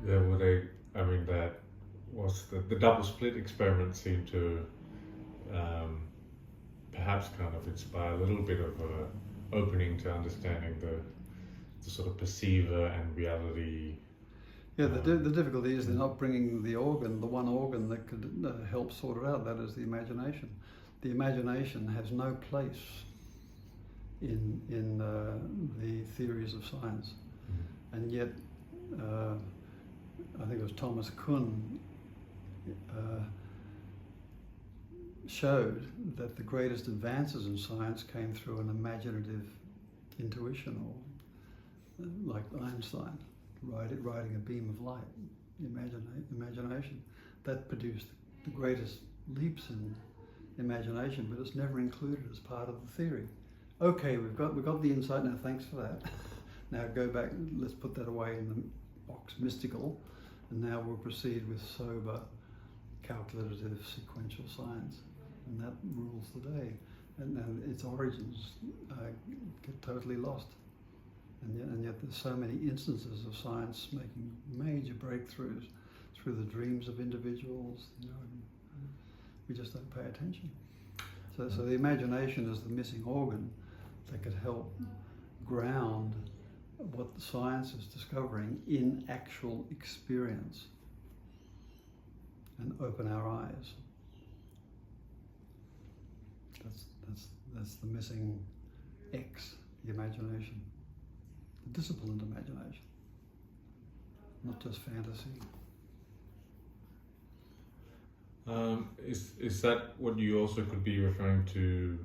Yeah, well, I mean, that was the double split experiment seemed to um, perhaps kind of inspire a little bit of a opening to understanding the sort of perceiver and reality. Yeah, the difficulty is they're not bringing the one organ that could help sort it out. That is the imagination. The imagination has no place in the theories of science, and yet I think it was Thomas Kuhn showed that the greatest advances in science came through an imaginative intuition, or like Einstein riding a beam of light, imagination. That produced the greatest leaps in imagination, but it's never included as part of the theory. Okay, we've got the insight now, thanks for that. Now go back, let's put that away in the box mystical, and now we'll proceed with sober, calculative, sequential science, and that rules the day. And its origins get totally lost. And yet there's so many instances of science making major breakthroughs through the dreams of individuals, and we just don't pay attention. So the imagination is the missing organ that could help ground what the science is discovering in actual experience and open our eyes. That's the missing X, the imagination. Disciplined imagination, not just fantasy. Is that what you also could be referring to,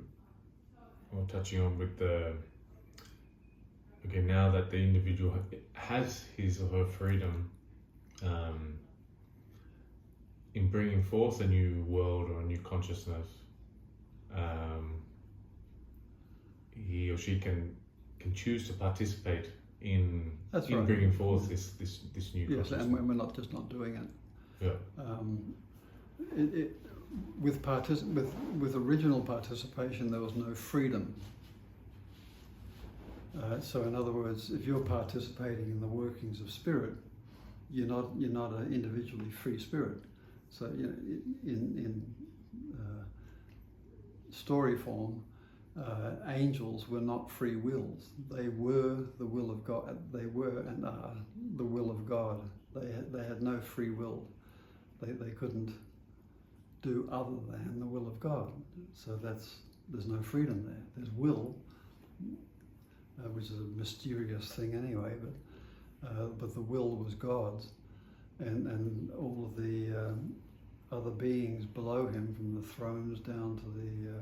or touching on with the? Okay, now that the individual has his or her freedom in bringing forth a new world or a new consciousness, he or she can choose to participate in bringing forth this new consciousness. Yes, and we're not just not doing it. Yeah. With original participation, there was no freedom. So, in other words, if you're participating in the workings of spirit, you're not an individually free spirit. So, in story form, angels were not free wills. They were the will of God. They were and are the will of God. They had no free will. They couldn't do other than the will of God. So there's no freedom there. There's will, which is a mysterious thing anyway. But the will was God's, and all of the other beings below him, from the thrones down to the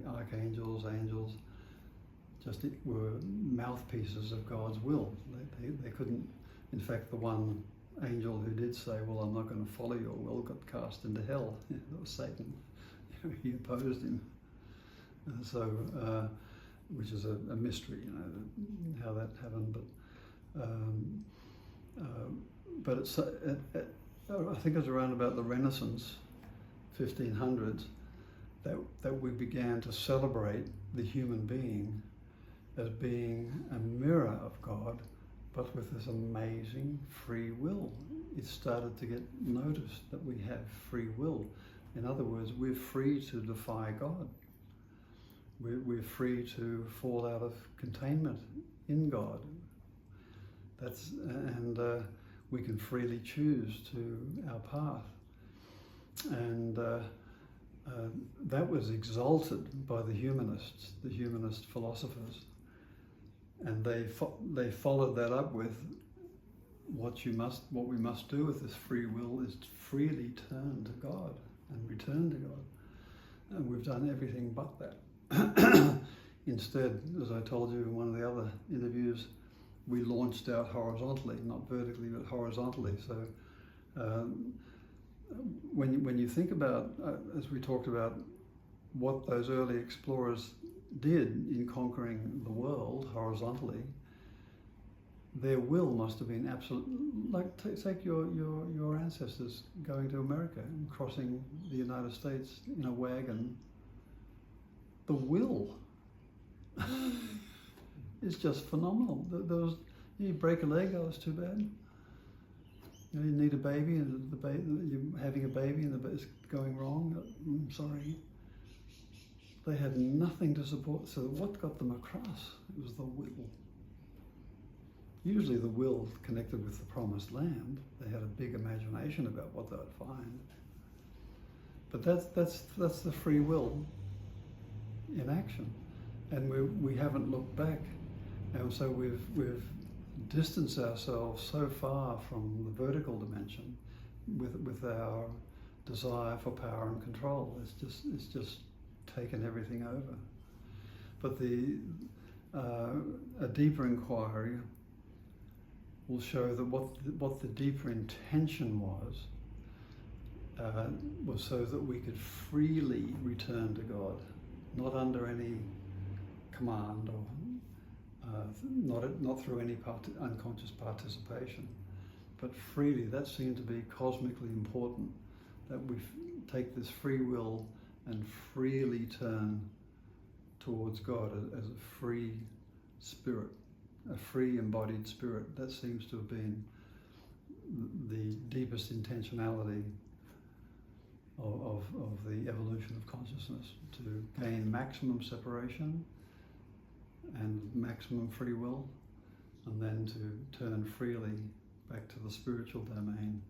archangels, angels, just were mouthpieces of God's will. They couldn't. In fact, the one angel who did say, "Well, I'm not going to follow your will," got cast into hell. That was Satan. He opposed him. Which is a mystery, how that happened. But it's, I think it was around about the Renaissance, 1500s, that we began to celebrate the human being as being a mirror of God, but with this amazing free will. It started to get noticed that we have free will. In other words, we're free to defy God. We're free to fall out of containment in God. And we can freely choose to our path. And that was exalted by the humanist philosophers, and they followed that up with what we must do with this free will is to freely turn to God and return to God. And we've done everything but that. Instead, as I told you in one of the other interviews, we launched out horizontally, not vertically, but horizontally. So when you think about, as we talked about, what those early explorers did in conquering the world horizontally, their will must have been absolute. Like take your ancestors going to America and crossing the United States in a wagon. The will is just phenomenal. You break a leg, oh, it's too bad. You know, you need a baby, and you're having a baby, and it's going wrong. I'm sorry. They had nothing to support. So what got them across? It was the will. Usually, the will connected with the promised land. They had a big imagination about what they would find. But that's the free will in action, and we haven't looked back, and so we've distanced ourselves so far from the vertical dimension with our desire for power and control. It's just taken everything over. But a deeper inquiry will show that what the deeper intention was so that we could freely return to God, not under any command or not through any unconscious participation, but freely. That seemed to be cosmically important, that we take this free will and freely turn towards God as a free spirit, a free embodied spirit. That seems to have been the deepest intentionality of the evolution of consciousness, to gain maximum separation and maximum free will, and then to turn freely back to the spiritual domain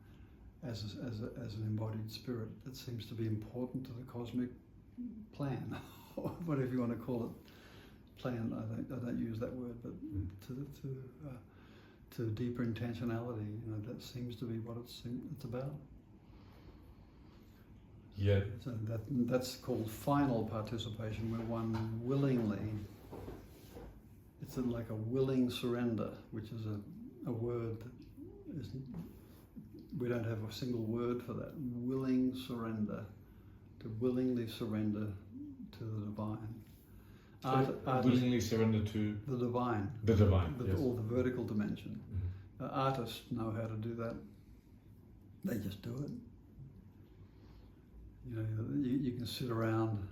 as an embodied spirit. That seems to be important to the cosmic plan, or whatever you want to call it. Plan, I don't use that word, but to deeper intentionality, you know, that seems to be what it's about. Yeah. So that's called final participation, where one willingly, it's like a willing surrender, which is a word that is, we don't have a single word for that. Willing surrender, to willingly surrender to the divine. Willingly surrender to the divine. The divine, yes. Or the vertical dimension. Mm-hmm. Artists know how to do that. They just do it. You know, you can sit around,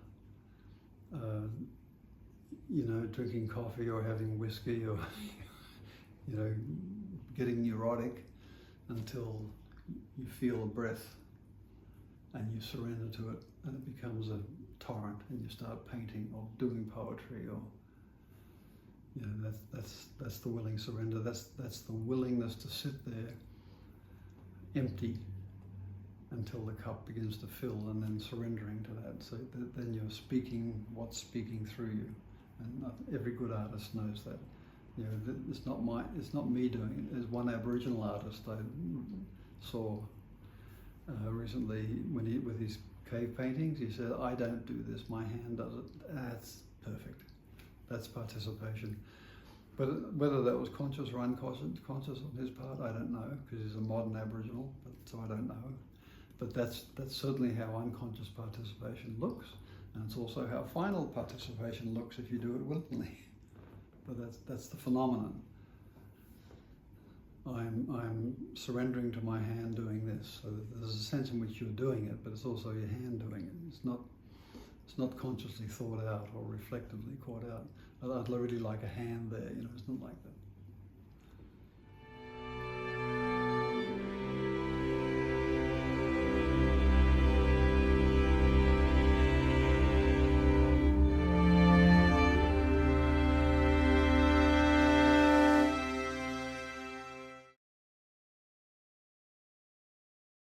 you know, drinking coffee or having whiskey or, you know, getting neurotic until you feel a breath and you surrender to it, and it becomes a torrent, and you start painting or doing poetry, or, you know, that's the willing surrender. That's the willingness to sit there empty until the cup begins to fill, and then surrendering to that. So then you're speaking what's speaking through you, and every good artist knows that. You know, it's not me doing it. There's one Aboriginal artist I saw recently with his cave paintings. He said, "I don't do this. My hand does it." That's perfect. That's participation. But whether that was conscious or unconscious on his part, I don't know, because he's a modern Aboriginal. So I don't know. But that's certainly how unconscious participation looks, and it's also how final participation looks if you do it willingly. But that's the phenomenon. I'm surrendering to my hand doing this. So there's a sense in which you're doing it, but it's also your hand doing it. It's not consciously thought out or reflectively caught out. I'd really like a hand there, you know. It's not like that.